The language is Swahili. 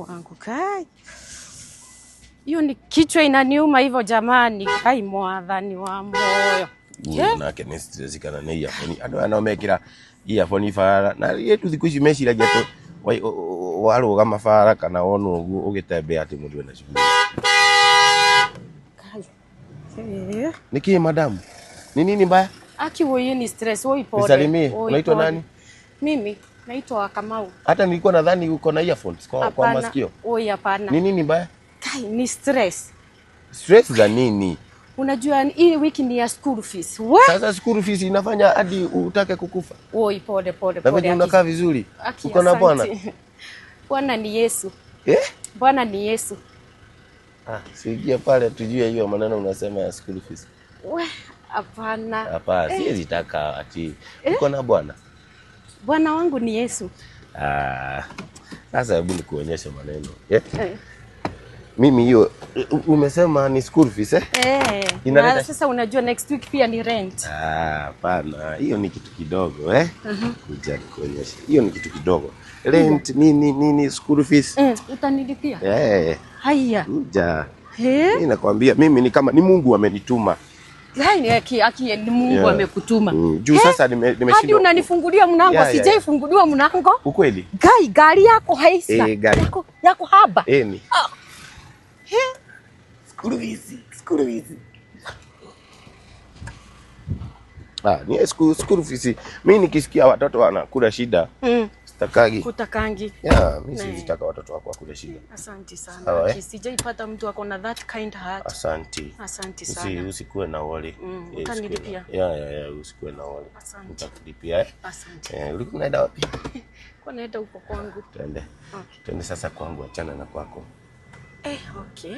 wangu kai. Hiyo ni kichwa inaniuma hivyo jamani. Kai mwathani wa moyo. Nake ni stress kana ne earphone. Andu anaomekira earphone fara na yetu thiku ici meciragia tu waruga mafara kana wonu uguo ugitembea ati mundu ena shughuli. Kai. Niki madam? Ni nini mbaya? Aki wewe ni stress, wewe pole. Nisalimie. Unaitwa nani? Mimi naitwa Kamau. Hata nilikuwa nadhani uko na earphones kwa masikio. Wewe hapana. Ni nini mbaya? Kai ni stress. Stress za nini? Unajua hii wiki ni ya school fees. Sasa school fees inafanya hadi utake kukufa. Oi pole. Na wewe unakaa vizuri. Uko na Bwana? Bwana ni Yesu. Bwana ni Yesu. Sikia pale tujue hiyo maneno unasema ya school fees. Hapana. Hapana, siwezi taka ati uko na Bwana. Bwana wangu ni Yesu. Sasa hebu nikuonyeshe maneno. Mimi hiyo umesema ni school fees Na sasa unajua next week pia ni rent. Hapana, hiyo ni kitu kidogo Kuja nikuonyeshe. Hiyo ni kitu kidogo. Rent nini school fees? Utanilipia? Haya. Kuja. Mimi nakwambia mimi ni kama ni Mungu amenituma. Ni ni Mungu amekutuma. Juu sasa nimeshindwa. Hadi unanifungulia mlango, sijaifunguliwa mlango. Ukweli? Gari yako haisa. Gari yako haba. Ni. School fees. Ni school fees. Mimi nikisikia watoto wanakula shida. Kutakangi. Mimi sitaka watoto wako wakule shida. Asante sana. Sijaipata mtu ako na that kind heart. Asante sana. Usikuwe na worry. Utanilipia. Usikuwe na worry. Nitakulipia. Asante. Ulikuwa unaenda wapi? Kwa naenda huko kwangu. Twende. Twende sasa kwangu, achana na kwako. Okay.